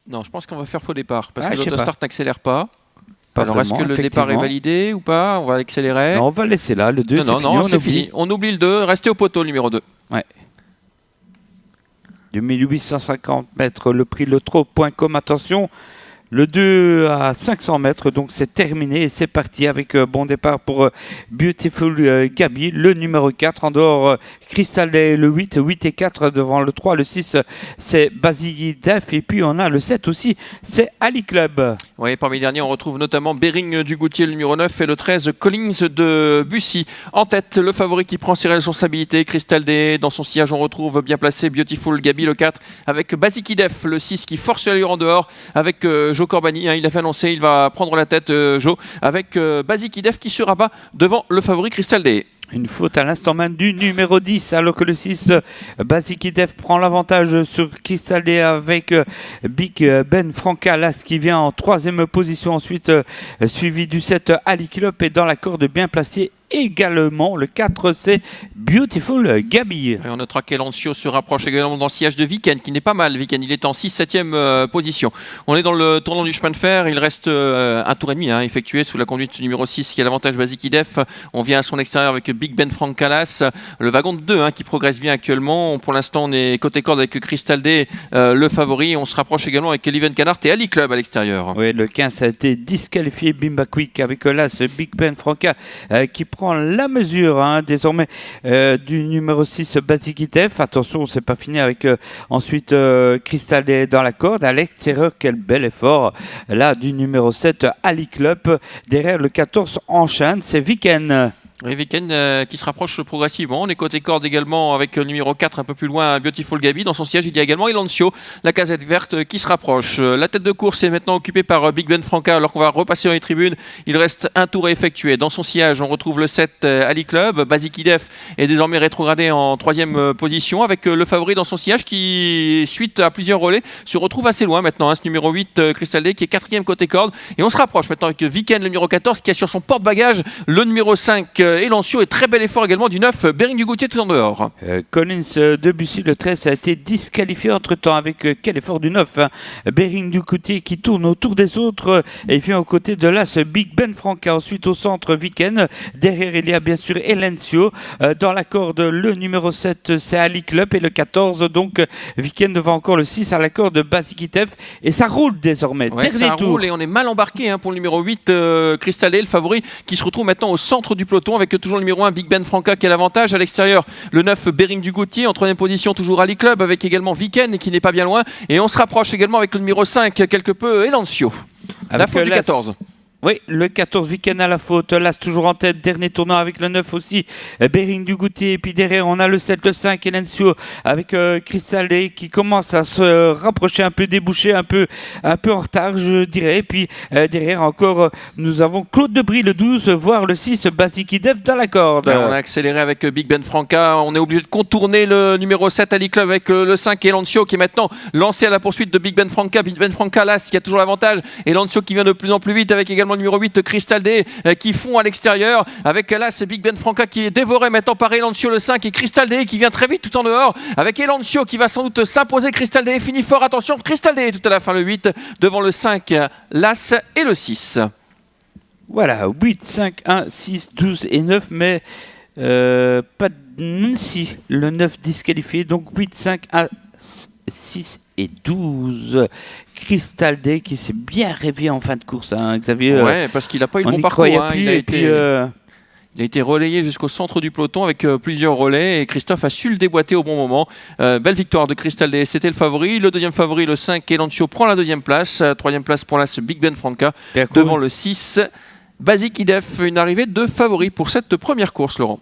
Non, je pense qu'on va faire faux départ parce Ah, que je sais l'autostart n'accélère pas. Pas Alors, est-ce que vraiment, le départ est effectivement. validé ou pas? On va accélérer. Non, on va laisser là. Le 2, Non, c'est c'est fini. fini. On oublie le 2. Restez au poteau, le numéro 2. Ouais. 2850 mètres, le prix Lotro.com. Attention, le 2 à 500 mètres, donc c'est terminé et c'est parti avec bon départ pour Beautiful Gabi, le numéro 4. En dehors, Crystal Day, le 8, 8 et 4 devant le 3. Le 6, c'est Basili Def. Et puis on a le 7 aussi, c'est Ali Club. Oui, parmi les derniers, on retrouve notamment Bering du Goutier, le numéro 9, et le 13, Collins de Bussy. En tête, le favori qui prend ses responsabilités, Crystal Day. Dans son sillage, on retrouve bien placé Beautiful Gabi, le 4, avec Basiki Def, le 6, qui force l'allure en dehors, avec Joe Corbani. Il a fait annoncer, il va prendre la tête, Joe, avec Basiki Def qui se rabat devant le favori Crystal Day. Une faute à l'instant même du numéro 10, alors que le 6, Basiki Def, prend l'avantage sur Crystal Day avec Big Ben Franca, là, qui vient en 3e position. Ensuite, suivi du 7, Ali Club, et dans la corde bien placée également. Le 4, c'est Beautiful Gabi. Et on notera qu'Elancio se rapproche également dans le sillage de Viken, qui n'est pas mal. Viken, il est en 6-7e position. On est dans le tournant du chemin de fer. Il reste un tour et demi effectué sous la conduite du numéro 6, qui a l'avantage Basiki Def. On vient à son extérieur avec Big Ben Frank Calas. Le wagon de 2 qui progresse bien actuellement. Pour l'instant, on est côté corde avec Crystal Day, le favori. On se rapproche également avec Leven Canart et Ali Club à l'extérieur. Oui, le 15 a été disqualifié, Bimba Quick, avec là ce Big Ben Franca qui prend la mesure désormais du numéro 6, Basiki Def. Attention, c'est pas fini avec ensuite Crystal Day dans la corde. À l'extérieur, quel bel effort là du numéro 7, Ali Club. Derrière le 14 enchaîne, c'est Viken. Et Viken qui se rapproche progressivement. On est côté corde également avec le numéro 4 un peu plus loin, Beautiful Gabi. Dans son siège, il y a également Elancio, la casette verte qui se rapproche. La tête de course est maintenant occupée par Big Ben Franca alors qu'on va repasser dans les tribunes. Il reste un tour à effectuer. Dans son siège, on retrouve le 7 Ali Club. Basiki Def est désormais rétrogradé en 3e position avec le favori dans son siège qui, suite à plusieurs relais, se retrouve assez loin maintenant. Ce numéro 8, Crystal Day, qui est 4e côté corde. Et on se rapproche maintenant avec Viken, le numéro 14, qui a sur son porte-bagages le numéro 5, Elancio, et très bel effort également du 9, Bering du Goutier, tout en dehors. Collins de Bussy, le 13, a été disqualifié entre-temps avec quel effort du 9, Bering du Goutier qui tourne autour des autres et vient aux côtés de l'As Big Ben Franca. Ensuite au centre, Viken. Derrière, il y a bien sûr Elancio. Dans la corde, le numéro 7, c'est Ali Club, et le 14, donc Viken devant encore le 6 à la corde, Basiki Def, et ça roule désormais. Ouais, Dernier ça tour. roule et on est mal embarqué pour le numéro 8, Crystal Day, le favori, qui se retrouve maintenant au centre du peloton avec toujours le numéro 1, Big Ben Franca, qui a l'avantage. À l'extérieur, le 9, Bering du Goutier. En 3e position, toujours Ali Club avec également Viken qui n'est pas bien loin. Et on se rapproche également avec le numéro 5, quelque peu, Elancio. La faute du 14. Oui, le 14, Viken à la faute. Là, c'est toujours en tête. Dernier tournant avec le 9 aussi, Bering du Goutier. Et puis derrière, on a le 7, le 5, Elancio avec Crystal Day qui commence à se rapprocher un peu, débouché, un peu en retard, je dirais. Et puis derrière encore, nous avons Claude Debris, le 12, voire le 6, Basiki Def dans la corde. On a accéléré avec Big Ben Franca. On est obligé de contourner le numéro 7, Ali Club, avec le 5, Elancio, qui est maintenant lancé à la poursuite de Big Ben Franca. Big Ben Franca, là, qui a toujours l'avantage. Elancio qui vient de plus en plus vite avec également le numéro 8, Crystal Day, qui fond à l'extérieur. Avec là, c'est Big Ben Franca qui est dévoré maintenant par Elancio, le 5, et Crystal Day qui vient très vite tout en dehors. Avec Elancio qui va sans doute s'imposer. Crystal Day finit fort. Attention, Crystal Day tout à la fin, le 8, devant le 5, l'As et le 6. Voilà, 8, 5, 1, 6, 12 et 9, mais pas de si, le 9 disqualifié, donc 8, 5, 1, 6 et 12. Crystal Day qui s'est bien réveillé en fin de course, Xavier. Ouais, parce qu'il n'a pas eu le bon parcours. Il a été relayé jusqu'au centre du peloton avec plusieurs relais et Christophe a su le déboîter au bon moment. Belle victoire de Crystal Day, c'était le favori. Le deuxième favori, le 5, Elancio, prend la deuxième place. Troisième place pour l'As Big Ben Franca, devant le 6, Basiki Def. Une arrivée de favori pour cette première course, Laurent.